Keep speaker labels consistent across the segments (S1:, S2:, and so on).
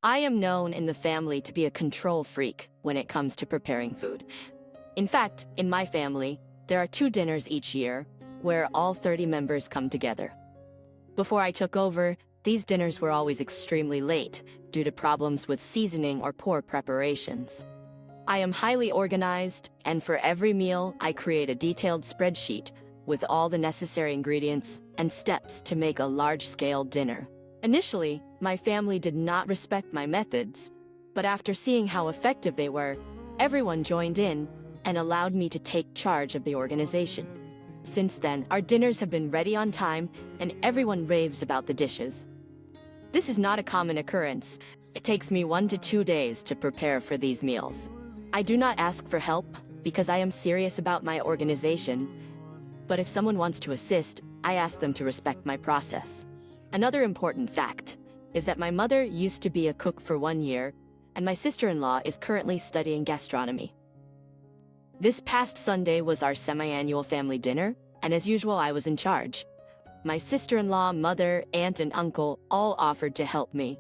S1: I am known in the family to be a control freak when it comes to preparing food. In fact, in my family, there are two dinners each year where all 30 members come together. Before I took over, these dinners were always extremely late due to problems with seasoning or poor preparations. I am highly organized, and for every meal, I create a detailed spreadsheet with all the necessary ingredients and steps to make a large-scale dinner. Initially, my family did not respect my methods, but after seeing how effective they were, everyone joined in and allowed me to take charge of the organization. Since then, our dinners have been ready on time, and everyone raves about the dishes. This is not a common occurrence. It takes me 1 to 2 days to prepare for these meals. I do not ask for help because I am serious about my organization, but if someone wants to assist, I ask them to respect my process. Another important fact is that my mother used to be a cook for 1 year, and my sister-in-law is currently studying gastronomy. This past Sunday was our semi-annual family dinner, and as usual, I was in charge. My sister-in-law, mother, aunt, and uncle all offered to help me.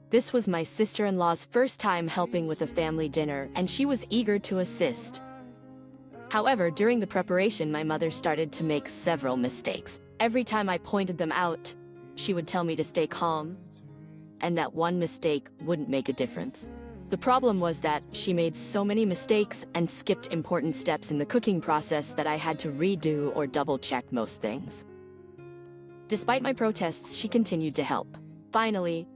S1: This was my sister-in-law's first time helping with a family dinner, and she was eager to assist. However, during the preparation, my mother started to make several mistakes. Every time I pointed them out, she would tell me to stay calm, and that one mistake wouldn't make a difference. The problem was that she made so many mistakes and skipped important steps in the cooking process that I had to redo or double-check most things. Despite my protests, she continued to help. Finally,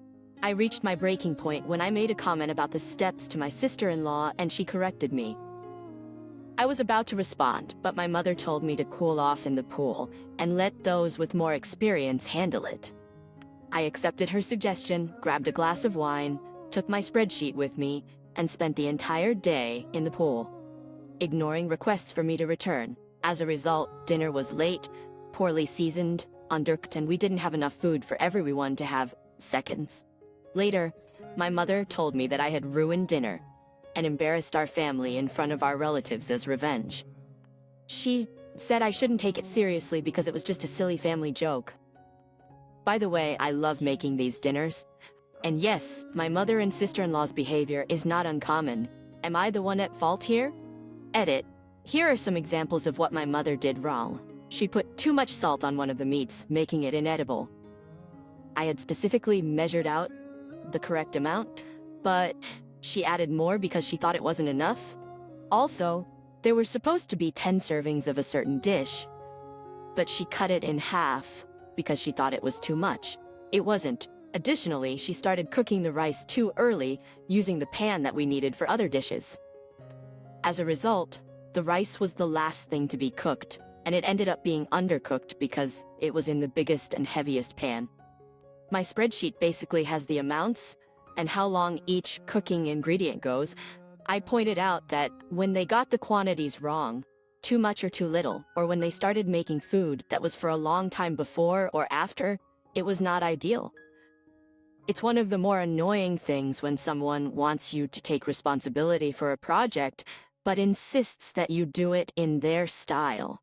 S1: I reached my breaking point when I made a comment about the steps to my sister-in-law, and she corrected me. I was about to respond, but my mother told me to cool off in the pool and let those with more experience handle it. I accepted her suggestion, grabbed a glass of wine, took my spreadsheet with me, and spent the entire day in the pool, ignoring requests for me to return. As a result, dinner was late, poorly seasoned, undercooked, and we didn't have enough food for everyone to have seconds. Later, my mother told me that I had ruined dinner and embarrassed our family in front of our relatives as revenge. She said I shouldn't take it seriously because it was just a silly family joke. By the way, I love making these dinners. And yes, my mother and sister-in-law's behavior is not uncommon. Am I the one at fault here? Edit. Here are some examples of what my mother did wrong. She put too much salt on one of the meats, making it inedible. I had specifically measured out the correct amount, but she added more because she thought it wasn't enough. Also, there were supposed to be 10 servings of a certain dish, but she cut it in half because she thought it was too much. It wasn't. Additionally, she started cooking the rice too early, using the pan that we needed for other dishes. As a result, the rice was the last thing to be cooked, and it ended up being undercooked because it was in the biggest and heaviest pan. My spreadsheet basically has the amounts and how long each cooking ingredient goes. I pointed out that when they got the quantities wrong, too much or too little, or when they started making food that was for a long time before or after, it was not ideal. It's one of the more annoying things when someone wants you to take responsibility for a project, but insists that you do it in their style.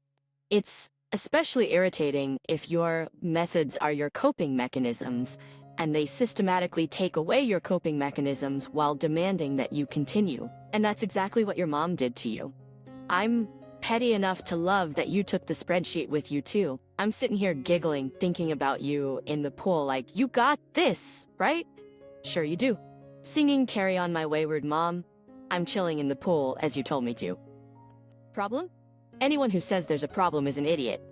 S1: It's especially irritating if your methods are your coping mechanisms, and they systematically take away your coping mechanisms while demanding that you continue. And that's exactly what your mom did to you. I'm petty enough to love that you took the spreadsheet with you too. I'm sitting here giggling, thinking about you in the pool like, you got this, right? Sure you do. Singing Carry On My Wayward Mom. I'm chilling in the pool as you told me to. Problem? Anyone who says there's a problem is an idiot.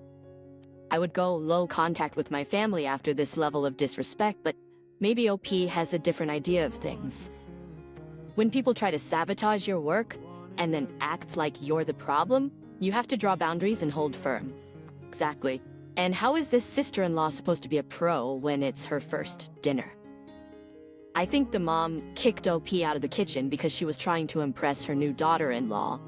S1: I would go low contact with my family after this level of disrespect, but maybe OP has a different idea of things. When people try to sabotage your work and then act like you're the problem, you have to draw boundaries and hold firm. Exactly. And how is this sister-in-law supposed to be a pro when it's her first dinner? I think the mom kicked OP out of the kitchen because she was trying to impress her new daughter-in-law.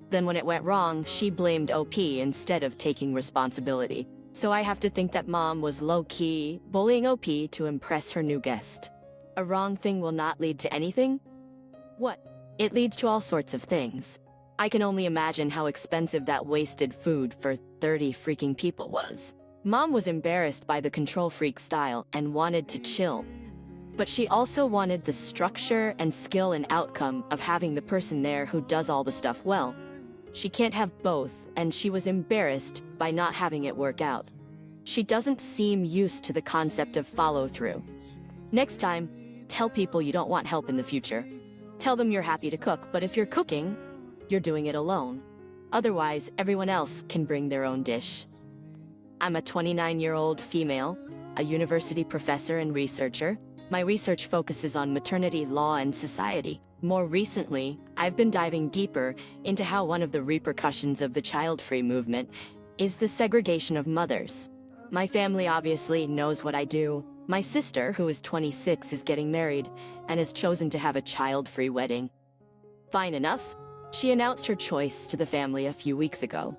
S1: Then when it went wrong, she blamed OP instead of taking responsibility. So I have to think that mom was low-key bullying OP to impress her new guest. A wrong thing will not lead to anything? What? It leads to all sorts of things. I can only imagine how expensive that wasted food for 30 freaking people was. Mom was embarrassed by the control freak style and wanted to chill. But she also wanted the structure and skill and outcome of having the person there who does all the stuff well. She can't have both, and she was embarrassed by not having it work out. She doesn't seem used to the concept of follow-through. Next time, tell people you don't want help in the future. Tell them you're happy to cook, but if you're cooking, you're doing it alone. Otherwise, everyone else can bring their own dish. I'm a 29-year-old female, a university professor and researcher. My research focuses on maternity law and society. More recently, I've been diving deeper into how one of the repercussions of the child-free movement is the segregation of mothers. My family obviously knows what I do. My sister, who is 26, is getting married and has chosen to have a child-free wedding. Fine enough, she announced her choice to the family a few weeks ago.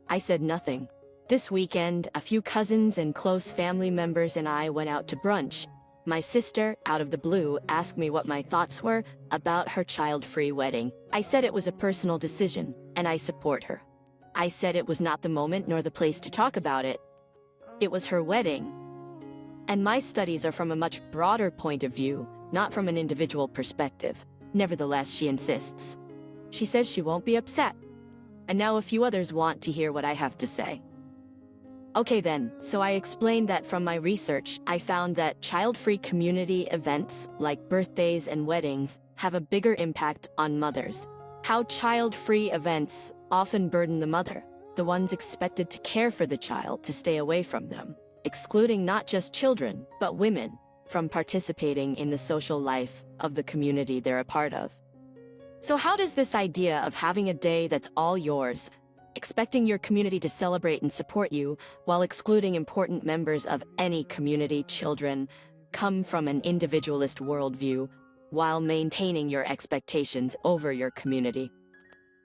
S1: I said nothing. This weekend, a few cousins and close family members and I went out to brunch. My sister, out of the blue, asked me what my thoughts were about her child-free wedding. I said it was a personal decision, and I support her. I said it was not the moment nor the place to talk about it. It was her wedding. And my studies are from a much broader point of view, not from an individual perspective. Nevertheless, she insists. She says she won't be upset. And now a few others want to hear what I have to say. Okay then, so I explained that from my research, I found that child-free community events like birthdays and weddings have a bigger impact on mothers. How child-free events often burden the mother, the ones expected to care for the child, to stay away from them, excluding not just children, but women from participating in the social life of the community they're a part of. So how does this idea of having a day that's all yours, expecting your community to celebrate and support you while excluding important members of any community, children, come from an individualist worldview while maintaining your expectations over your community?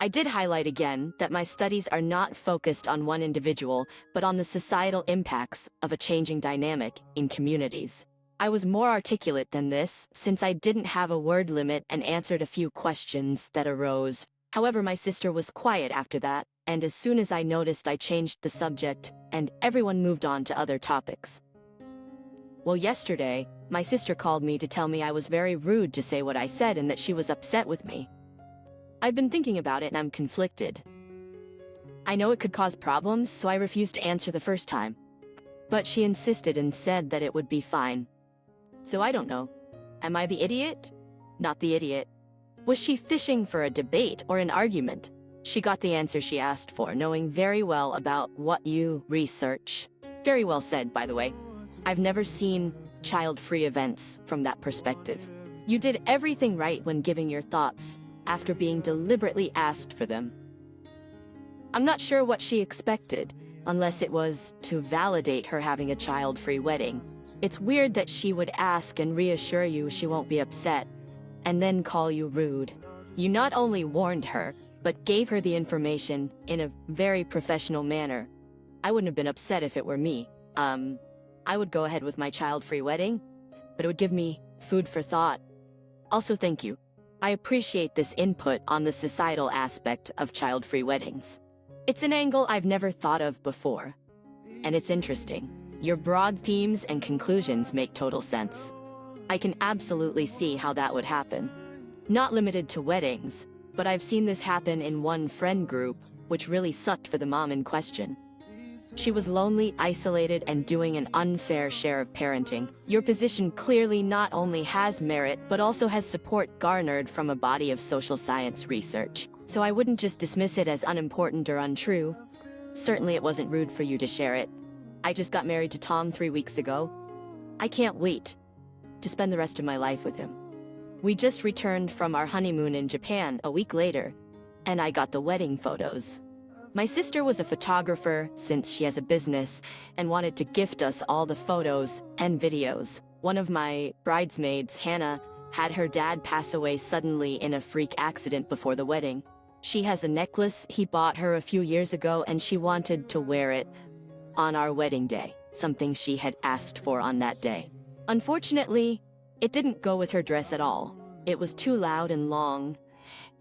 S1: I did highlight again that my studies are not focused on one individual, but on the societal impacts of a changing dynamic in communities. I was more articulate than this since I didn't have a word limit and answered a few questions that arose. However, my sister was quiet after that, and as soon as I noticed, I changed the subject, and everyone moved on to other topics. Well, yesterday, my sister called me to tell me I was very rude to say what I said and that she was upset with me. I've been thinking about it and I'm conflicted. I know it could cause problems, so I refused to answer the first time. But she insisted and said that it would be fine. So I don't know. Am I the idiot? Not the idiot. Was she fishing for a debate or an argument? She got the answer she asked for, knowing very well about what you research. Very well said, by the way. I've never seen child-free events from that perspective. You did everything right when giving your thoughts, after being deliberately asked for them. I'm not sure what she expected, unless it was to validate her having a child-free wedding. It's weird that she would ask and reassure you she won't be upset, and then call you rude. You not only warned her, but gave her the information in a very professional manner. I wouldn't have been upset if it were me. I would go ahead with my child-free wedding, but it would give me food for thought. Also, thank you. I appreciate this input on the societal aspect of child-free weddings. It's an angle I've never thought of before, and it's interesting. Your broad themes and conclusions make total sense. I can absolutely see how that would happen. Not limited to weddings, but I've seen this happen in one friend group, which really sucked for the mom in question. She was lonely, isolated, and doing an unfair share of parenting. Your position clearly not only has merit, but also has support garnered from a body of social science research. So I wouldn't just dismiss it as unimportant or untrue. Certainly it wasn't rude for you to share it. I just got married to Tom 3 weeks ago. I can't wait to spend the rest of my life with him. We just returned from our honeymoon in Japan a week later, and I got the wedding photos. My sister was a photographer since she has a business and wanted to gift us all the photos and videos. One of my bridesmaids, Hannah, had her dad pass away suddenly in a freak accident before the wedding. She has a necklace he bought her a few years ago, and she wanted to wear it on our wedding day, something she had asked for on that day. Unfortunately, it didn't go with her dress at all. It was too loud and long,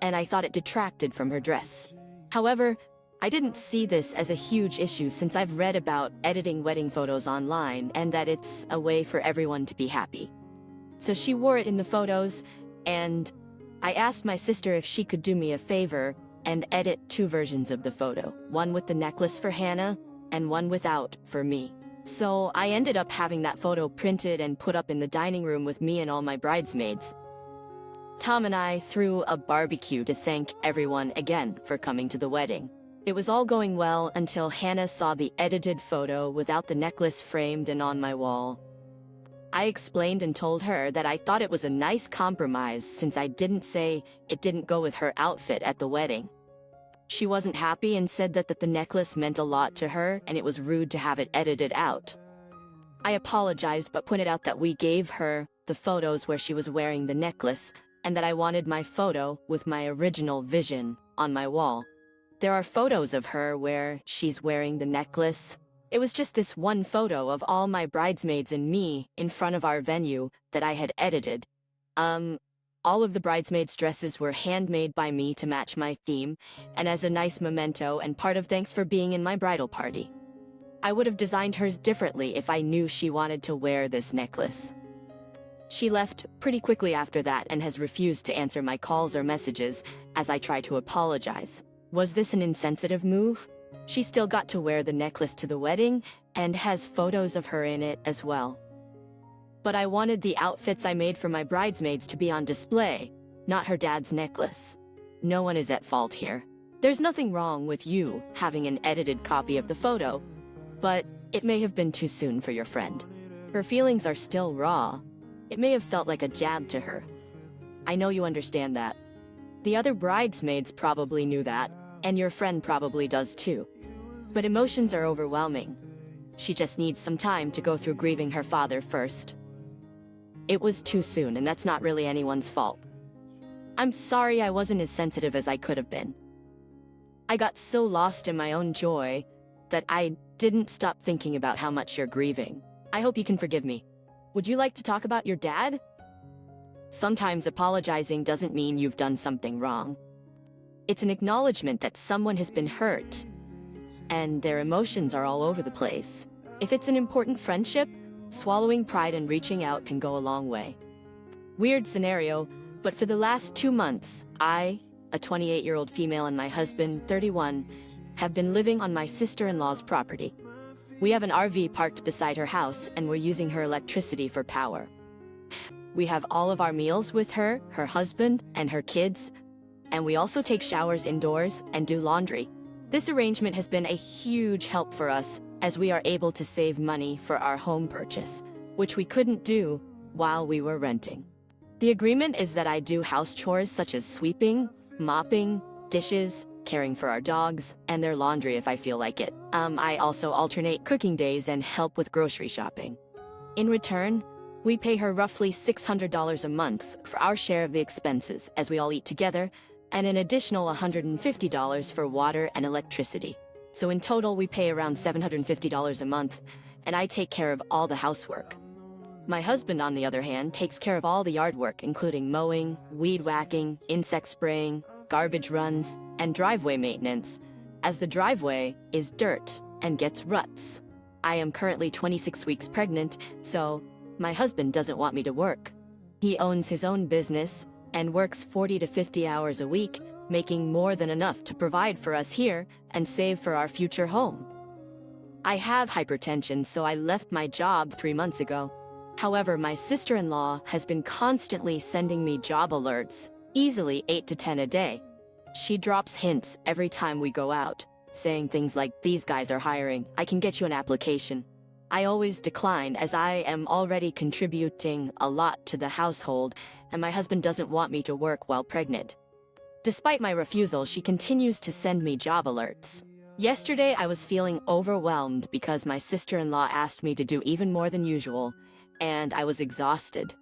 S1: and I thought it detracted from her dress. However, I didn't see this as a huge issue since I've read about editing wedding photos online and that it's a way for everyone to be happy. So she wore it in the photos, and I asked my sister if she could do me a favor and edit 2 versions of the photo, one with the necklace for Hannah and one without for me. So I ended up having that photo printed and put up in the dining room with me and all my bridesmaids. Tom and I threw a barbecue to thank everyone again for coming to the wedding. It was all going well until Hannah saw the edited photo without the necklace framed and on my wall. I explained and told her that I thought it was a nice compromise since I didn't say it didn't go with her outfit at the wedding. She wasn't happy and said that the necklace meant a lot to her and it was rude to have it edited out. I apologized but pointed out that we gave her the photos where she was wearing the necklace and that I wanted my photo with my original vision on my wall. There are photos of her where she's wearing the necklace. It was just this one photo of all my bridesmaids and me in front of our venue that I had edited. All of the bridesmaids' dresses were handmade by me to match my theme, and as a nice memento and part of thanks for being in my bridal party. I would have designed hers differently if I knew she wanted to wear this necklace. She left pretty quickly after that and has refused to answer my calls or messages as I try to apologize. Was this an insensitive move? She still got to wear the necklace to the wedding and has photos of her in it as well. But I wanted the outfits I made for my bridesmaids to be on display, not her dad's necklace. No one is at fault here. There's nothing wrong with you having an edited copy of the photo, but it may have been too soon for your friend. Her feelings are still raw. It may have felt like a jab to her. I know you understand that. The other bridesmaids probably knew that, and your friend probably does too. But emotions are overwhelming. She just needs some time to go through grieving her father first. It was too soon, and that's not really anyone's fault. I'm sorry I wasn't as sensitive as I could have been. I got so lost in my own joy that I didn't stop thinking about how much you're grieving. I hope you can forgive me. Would you like to talk about your dad? Sometimes apologizing doesn't mean you've done something wrong. It's an acknowledgement that someone has been hurt, and their emotions are all over the place. If it's an important friendship, swallowing pride and reaching out can go a long way. Weird scenario, but for the last 2 months, I, a 28-year-old female, and my husband, 31, have been living on my sister-in-law's property. We have an RV parked beside her house, and we're using her electricity for power. We have all of our meals with her, her husband, and her kids, and we also take showers indoors and do laundry. This arrangement has been a huge help for us as we are able to save money for our home purchase, which we couldn't do while we were renting. The agreement is that I do house chores such as sweeping, mopping, dishes, caring for our dogs, and their laundry if I feel like it. I also alternate cooking days and help with grocery shopping. In return, we pay her roughly $600 a month for our share of the expenses as we all eat together, and an additional $150 for water and electricity. So in total, we pay around $750 a month, and I take care of all the housework. My husband, on the other hand, takes care of all the yard work, including mowing, weed whacking, insect spraying, garbage runs, and driveway maintenance, as the driveway is dirt and gets ruts. I am currently 26 weeks pregnant, so my husband doesn't want me to work. He owns his own business and works 40 to 50 hours a week, making more than enough to provide for us here and save for our future home. I have hypertension, so I left my job 3 months ago. However, my sister-in-law has been constantly sending me job alerts, easily 8 to 10 a day. She drops hints every time we go out, saying things like, "These guys are hiring, I can get you an application." I always decline as I am already contributing a lot to the household, and my husband doesn't want me to work while pregnant. Despite my refusal, she continues to send me job alerts. Yesterday, I was feeling overwhelmed because my sister-in-law asked me to do even more than usual, and I was exhausted.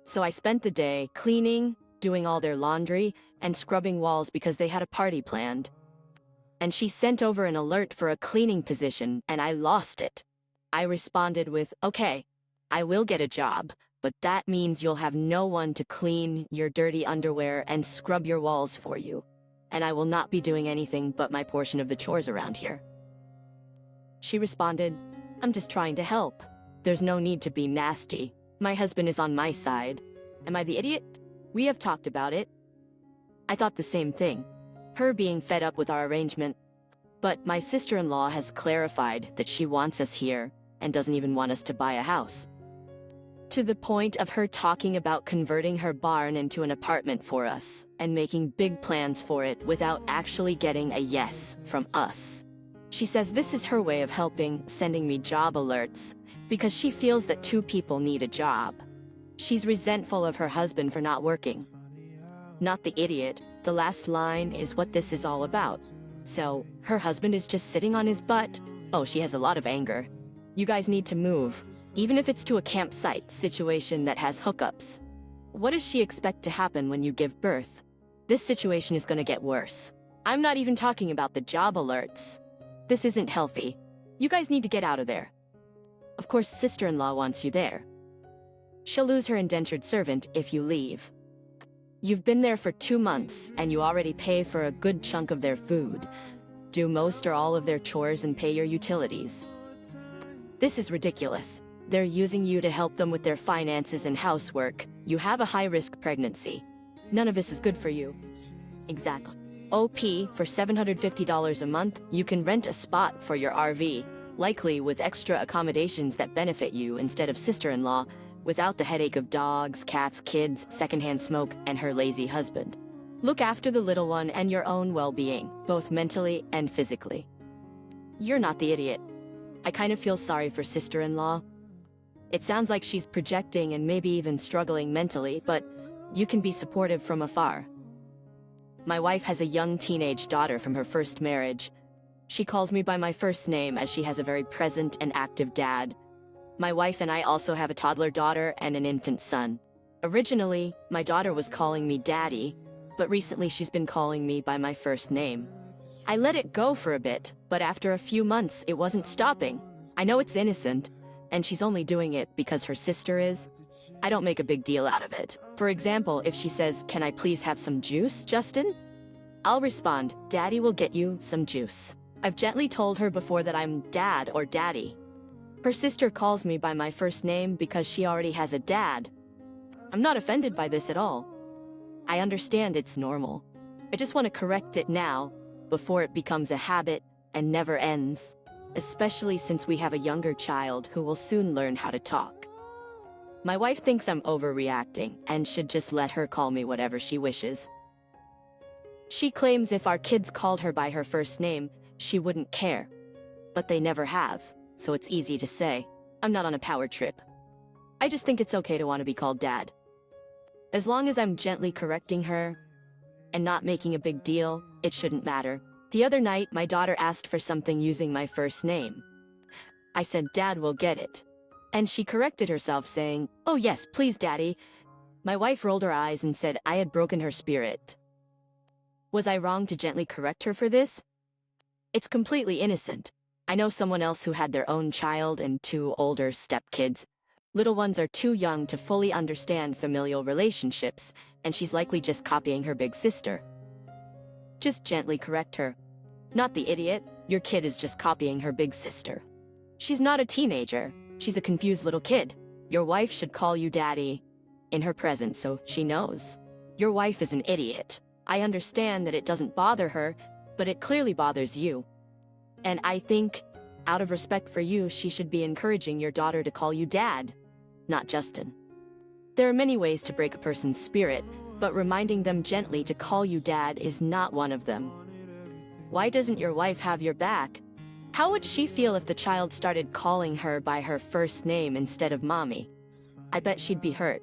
S1: So I spent the day cleaning, doing all their laundry, and scrubbing walls because they had a party planned. And she sent over an alert for a cleaning position, and I lost it. I responded with, "Okay, I will get a job, but that means you'll have no one to clean your dirty underwear and scrub your walls for you. And I will not be doing anything but my portion of the chores around here." She responded, "I'm just trying to help. There's no need to be nasty." My husband is on my side. Am I the idiot? We have talked about it. I thought the same thing. Her being fed up with our arrangement. But my sister-in-law has clarified that she wants us here and doesn't even want us to buy a house. To the point of her talking about converting her barn into an apartment for us and making big plans for it without actually getting a yes from us. She says this is her way of helping, sending me job alerts, because she feels that two people need a job. She's resentful of her husband for not working. Not the idiot, the last line is what this is all about. So, her husband is just sitting on his butt. Oh, she has a lot of anger. You guys need to move, even if it's to a campsite situation that has hookups. What does she expect to happen when you give birth? This situation is gonna get worse. I'm not even talking about the job alerts. This isn't healthy. You guys need to get out of there. Of course, sister-in-law wants you there. She'll lose her indentured servant if you leave. You've been there for 2 months, and you already pay for a good chunk of their food. Do most or all of their chores and pay your utilities. This is ridiculous. They're using you to help them with their finances and housework. You have a high-risk pregnancy. None of this is good for you. Exactly. OP, for $750 a month, you can rent a spot for your RV, likely with extra accommodations that benefit you instead of sister-in-law, without the headache of dogs, cats, kids, secondhand smoke, and her lazy husband. Look after the little one and your own well-being, both mentally and physically. You're not the idiot. I kind of feel sorry for sister-in-law. It sounds like she's projecting and maybe even struggling mentally, but you can be supportive from afar. My wife has a young teenage daughter from her first marriage. She calls me by my first name as she has a very present and active dad. My wife and I also have a toddler daughter and an infant son. Originally, my daughter was calling me Daddy, but recently she's been calling me by my first name. I let it go for a bit, but after a few months, it wasn't stopping. I know it's innocent, and she's only doing it because her sister is. I don't make a big deal out of it. For example, if she says, "Can I please have some juice, Justin?" I'll respond, "Daddy will get you some juice." I've gently told her before that I'm Dad or Daddy. Her sister calls me by my first name because she already has a dad. I'm not offended by this at all. I understand it's normal. I just want to correct it now, before it becomes a habit and never ends, especially since we have a younger child who will soon learn how to talk. My wife thinks I'm overreacting and should just let her call me whatever she wishes. She claims if our kids called her by her first name, she wouldn't care. But they never have. So it's easy to say, I'm not on a power trip. I just think it's okay to want to be called Dad. As long as I'm gently correcting her and not making a big deal, it shouldn't matter. The other night, my daughter asked for something using my first name. I said, "Dad will get it." And she corrected herself saying, "Oh yes, please, Daddy." My wife rolled her eyes and said I had broken her spirit. Was I wrong to gently correct her for this? It's completely innocent. I know someone else who had their own child and 2 older stepkids. Little ones are too young to fully understand familial relationships, and she's likely just copying her big sister. Just gently correct her. Not the idiot, your kid is just copying her big sister. She's not a teenager, she's a confused little kid. Your wife should call you Daddy in her presence so she knows. Your wife is an idiot. I understand that it doesn't bother her, but it clearly bothers you. And I think, out of respect for you, she should be encouraging your daughter to call you Dad, not Justin. There are many ways to break a person's spirit, but reminding them gently to call you Dad is not one of them. Why doesn't your wife have your back? How would she feel if the child started calling her by her first name instead of Mommy? I bet she'd be hurt.